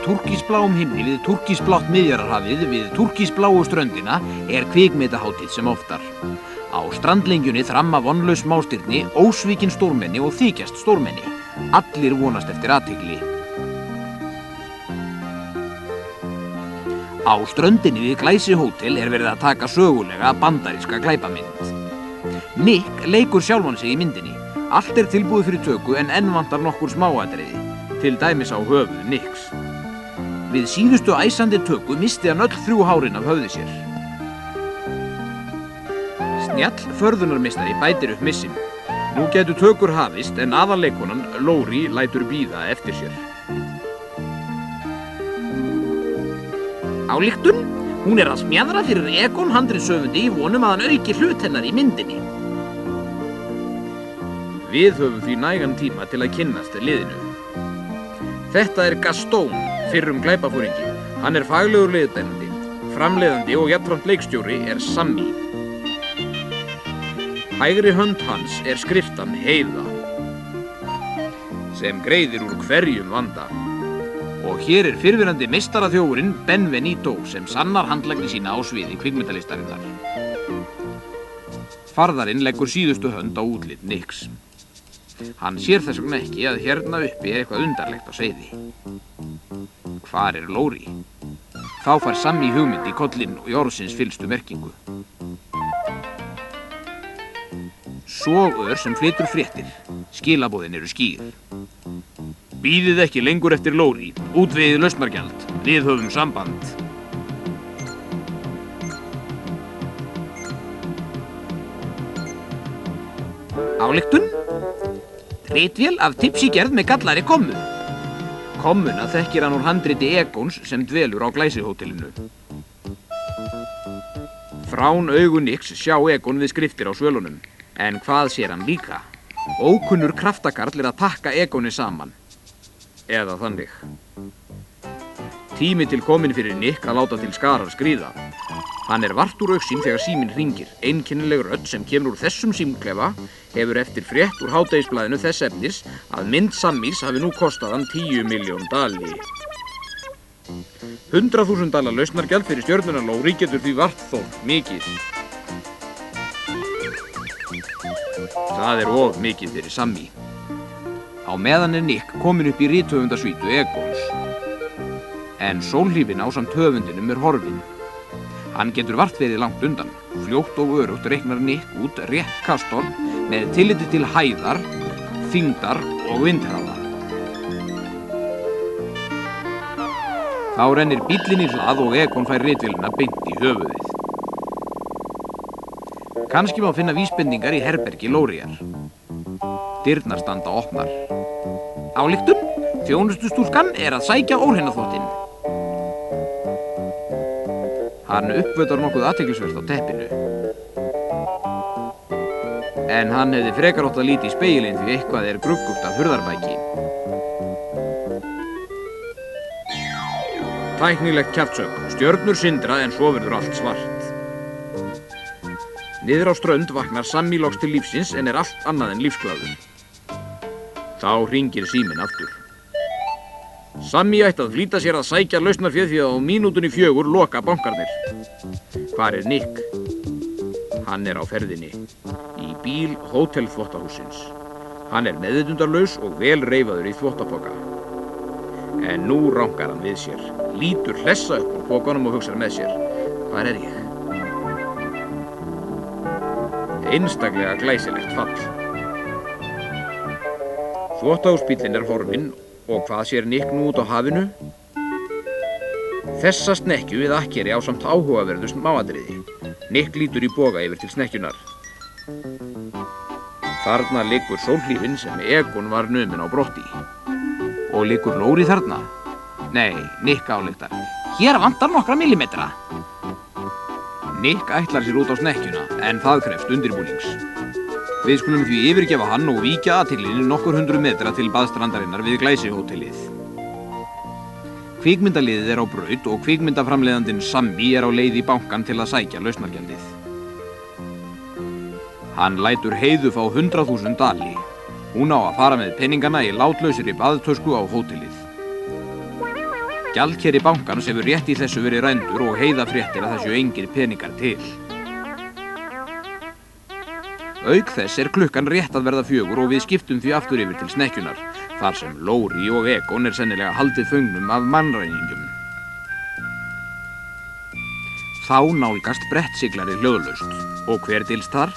túrkisbláum himni við túrkisblátt Miðjarðarhafið við túrkisbláu ströndina er kvikmyndahátíð sem oftar. Á strandlengjunni þramma vonlaus smástirni, ósvíkin stórmenni og þykjast stórmenni. Allir vonast eftir athygli. Á ströndinni við Glæsihótel er verið að taka sögulega bandaríska glæpamynd. Nick leikur sjálfan sig í myndinni. Allt er tilbúið fyrir töku en enn vantar nokkur smáatriði, til dæmis á höfuð Nicks. Við síðustu æsandi töku misti hann öll 3 hárin af höfði sér. Snjall förðunarmeistari bætir upp missin. Nú getur tökur hafist en aðalleikonan, Laurie, lætur bíða eftir sér. Ályktun? Hún er að smjaðra fyrir Egon handritshöfundi í vonum að hann auki hlut hennar í myndinni. Við höfum því nægan tíma til að kynnast liðinu. Þetta er Gaston, fyrrum glæpafóringi. Hann er faglegur leiðbeinandi. Framleiðandi og jafnframt leikstjóri er Sammy. Hægri hönd hans er skriftan Heiða, sem greiðir úr hverjum vanda. Og hér er fyrrverandi meistaraþjófurinn Benvenuto sem sannar handlagni sína á sviði kvikmyndalistarinnar. Farðarinn leggur síðustu hönd á útlit Nicks. Hann sér þess vegna ekki að hérna uppi er eitthvað undarlegt á seiði. Hvar er Laurie? Þá fær Sammy hugmynd í kollinn og í orðsins fyllstu merkingu. Sogör sem flytur fréttir. Skilaboðin eru skýr. Bíðið ekki lengur eftir Laurie. Útvegið lausnargjald. Við höfum samband. Ályktun? Ritvél af tipsi gerð með gallaðri kommu. Kommuna þekkir hann úr handriti Egons sem dvelur á Glæsihótelinu. Frán augu Nicks sjá Egon við skriftir á svölunum. En hvað sér hann líka? Ókunnur kraftakarl er að pakka Egoni saman. Eða þannig. Tími til kominn fyrir Nick að láta til skarar skríða. Hann er vart úr augsýn þegar síminn hringir. Einkennileg rödd sem kemur úr þessum símklefa hefur eftir frétt úr hádegisblaðinu þess efnis að mynd Sammys hafi nú kostað hann 10 milljón dali. 100.000 dala lausnargjald fyrir stjörnuna Laurie getur því vart þótt mikið. Það er of mikið fyrir Sammy. Á meðan er Nick kominn upp í rithöfundasvítu Egons. En sólhlífin ásamt höfundinum er horfin. Hann getur vart verið langt undan. Fljótt og örugt reiknar Nick út rétt kastorn með tilliti til hæðar, þyngdar og vindhraða. Þá rennir bíllinn í hlað og Egon fær ritvélina beint í höfuðið. Kannski má finna vísbendingar í herbergi Lauriear. Dyrnar standa opnar. Ályktun? Þjónustustúlkan er að sækja óhreinaþvottinn. Hann uppgötar nokkuð athyglisvert á teppinu. En hann hefði frekar átt að líta í spegilinn því eitthvað er gruggugt af hurðarbæki. Tæknilegt kjaftshögg. Stjörnur syndra en svo verður allt svart. Niður á strönd vaknar Sammy loks til lífsins en er allt annað en lífsglaður. Þá hringir síminn aftur. Sammy ætti að flýta sér að sækja lausnarféð því að á mínútunni 4 loka bankarnir. Hvar er Nick? Hann er á ferðinni. Í bíl hótelþvottahússins. Hann er meðvitundarlaus og vel reifaður í þvottapoka. En nú rankar hann við sér. Lítur hlessa upp úr pokanum og hugsar með sér. Hvar er ég? Einstaklega glæsilegt fall. Þvottahúsbíllinn er horfinn og hvað sér Nick nú út á hafinu? Þessa snekkju við akkeri ásamt áhugaverðu smáatriði. Nick lítur í boga yfir til snekkjunar. Þarna liggur sólhlífin sem Egon var numinn á brotti. Og liggur Laurie þarna? Nei, Nick ályktar. Hér vantar nokkra millimetra. Nick ætlar sér út á snekkjuna, en það krefst undirbúnings. Við skulum því yfirgefa hann og víkja athyglinni nokkur 100 metra til baðstrandarinnar við Glæsihótelið. Kvikmyndaliðið er á braut og kvikmyndaframleiðandinn Sammy er á leið í bankann til að sækja lausnargjaldið. Hann lætur Heiðu fá 100.000 dali. Hún á að fara með peningana í látlausri baðtösku á hótelið. Gjaldkeri bankans hefur rétt í þessu verið rændur og Heiða fréttir að það séu engir peningar til. Auk þess klukkan rétt að verða 4 og við skiptum því aftur yfir til snekkjunnar, þar sem Lóri og Egon sennilega haldið föngnum af mannræningum. Þá nálgast brettsiglarið hljóðlaust og hver dylst þar?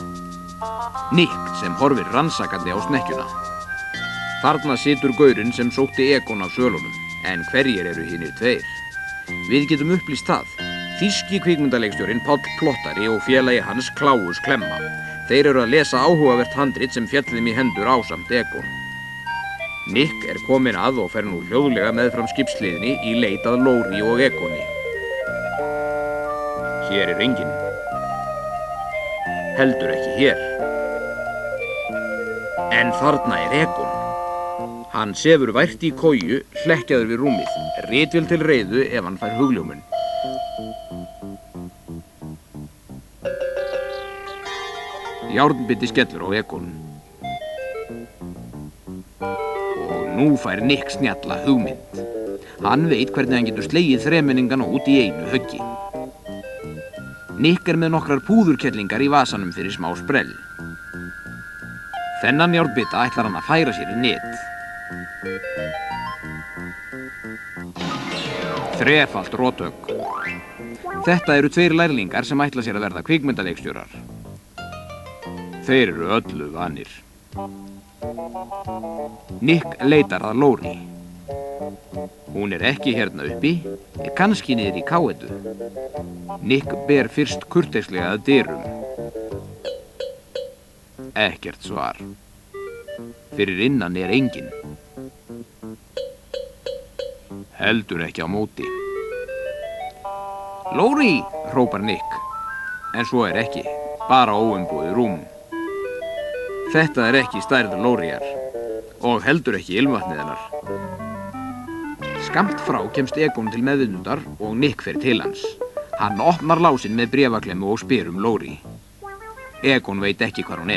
Nick sem horfir rannsakandi á snekkjuna. Þarna situr gaurinn sem sótti Egon af sölunum, en hverjir eru hinir tveir? Við getum upplýst það. Þýski kvikmyndaleikstjórinn Páll Plottari og félagi hans Klaus Klemma. Þeir eru að lesa áhugavert handrit sem féll þeim í hendur ásamt Egon. Nick kominn að og fer nú hljóðlega meðfram skipshliðinni í leit að Lóri og Egoni. Hér enginn. Heldur ekki hér. En þarna Egon. Hann sefur vært í koju, hlekkjaður við rúmið, ritvél til reiðu ef hann fær hugljómun. Járnbiti skellur á Egon. Og nú fær Nick snjalla hugmynd. Hann veit hvernig hann getur slegið þremenningana út í einu höggi. Nick með nokkrar púðurkellingar í vasanum fyrir smá sprell. Þennan járnbita ætlar hann að færa sér í net. Þrefalt rothögg. Þetta eru 2 lærlingar sem ætla sér að verða kvikmyndaleikstjórar. Þeir eru öllu vanir. Nick leitar að Lóri. Hún ekki hérna uppi, kannski niður í káetu. Nick ber fyrst kurteislega að dyrum. Ekkert svar. Fyrir innan enginn. Heldur ekki á móti. Lóri, hrópar Nick. En svo ekki, bara óumbúið rúm. Þetta ekki stærð Lóriar og heldur ekki ilmvatnið hennar. Skammt frá kemst Egon til meðvitundar og Nick fer til hans. Hann opnar lásinn með bréfaklemmu og spyr Lóri. Egon veit ekki hvar hún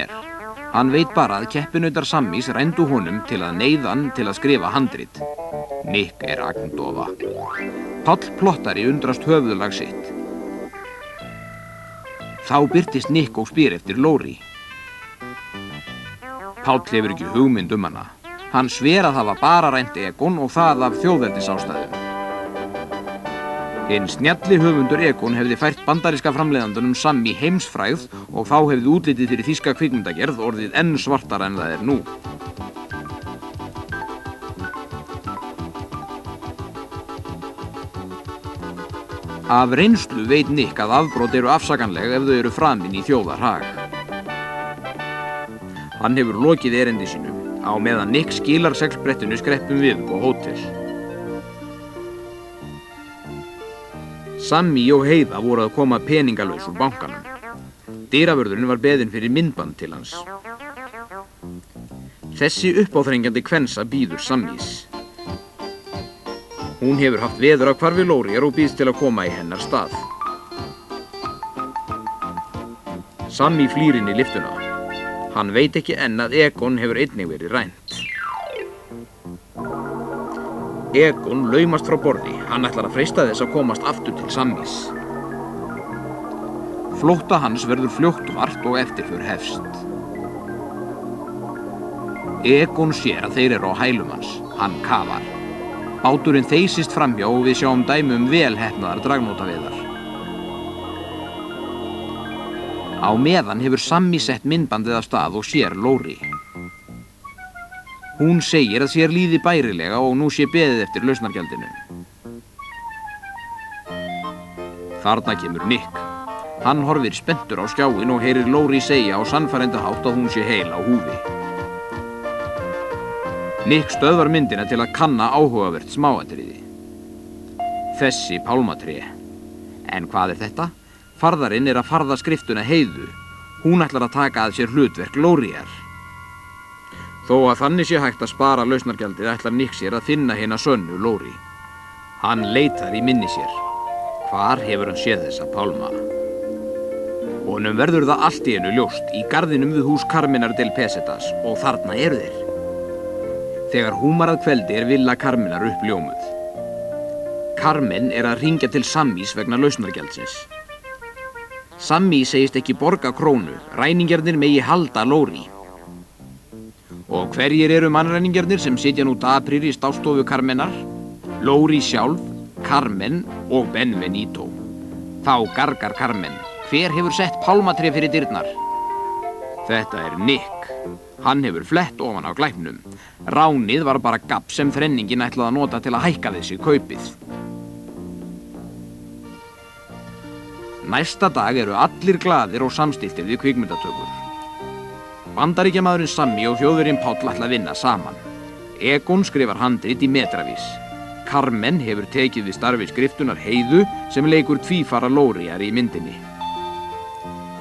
Hann veit bara að keppinautar Sammys rændu honum til að neyða hann til að skrifa handrit. Nick agndofa. Páll Plottari undrast höfuðlag sitt. Þá birtist Nick og spyr eftir Lóri. Páll hefur ekki hugmynd hana. Hann sver að það var bara rænt Egon og það af þjóðveldisástæðum. Hinn snjalli höfundur Egon hefði fært bandaríska framleiðandunum Sammy heimsfrægð og þá hefði útlitið fyrir þýska kvikmyndagerð orðið enn svartara en það nú. Af reynslu veit Nick að afbrot eru afsakanleg ef þau eru framin í þjóðarhag. Hann hefur lokið erindi sínu, á meðan Nick skilar seglbrettinu skreppum við á hótel. Sammy og Heiða voru að koma peningalaus úr bankanum. Dyravörðurinn var beðinn fyrir myndband til hans. Þessi uppáþrengjandi kvensa bíður Sammys. Hún hefur haft veður af hvarfi Lóriar og býðst til að koma í hennar stað. Sammy flýr inn í lyftuna. Hann veit ekki enn að Egon hefur einnig verið rænt. Egon laumast frá borði. Hann ætlar að freista þess að komast aftur til Sammys. Flótta hans verður fljótt vart og eftirför hefst. Egon sér að þeir eru á hælum hans. Hann kafar. Báturinn þeysist framhjá og við sjáum dæmi vel heppnaðar dragnótaveiðar. Á meðan hefur Sammy sett myndbandið af stað og sér Lóri. Hún segir að sér líði bærilega og nú sé beðið eftir lausnargjaldinu. Þarna kemur Nick. Hann horfir spenntur á skjáinn og heyrir Lóri segja á sannfærandi hátt að hún sé heil á húfi. Nick stöðvar myndina til að kanna áhugavert smáatriði. Þessi pálmatré. En hvað þetta? Farðarinn að farða skriftuna Heiðu. Hún ætlar að taka að sér hlutverk Lóriar. Þó að þannig sé hægt að spara lausnargjaldið ætlar Nick sér að finna hina sönnu Lóri. Hann leitar í minni sér. Hvar hefur hann séð þessa pálma? Honum verður það allt í einu ljóst í garðinum við hús Carmenar del Pesetas og þarna eru þeir. Þegar húmar að kveldi villa Carmenar uppljómuð. Carmen er að hringja til Sammys vegna lausnargjaldsins. Sammy segist ekki borga krónu, ræningjarnir megi halda Lori. Og hverjir eru mannræningjarnir sem sitja nú daprir í stástofu Carmenar? Lori sjálf, Carmen og Benvenuto. Þá gargar Carmen. Hver hefur sett pálmatré fyrir dyrnar? Þetta er Nick. Hann hefur flett ofan á glæpnum. Ránið var bara gabb sem þrenningin ætlaði að nota til að hækka þessi kaupið. Næsta dag eru allir glaðir og samstilltir við kvikmyndatökur. Bandaríkjamaðurinn Sammy og Þjóðverjinn Páll ætla að vinna saman. Egon skrifar handrit í metravís. Carmen hefur tekið við starfi skriftunar Heiðu sem leikur tvífara Lóriar í myndinni.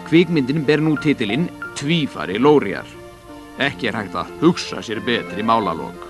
Kvikmyndin ber nú titilinn Tvífari Lóriar. Ekki er hægt að hugsa sér betri málalok.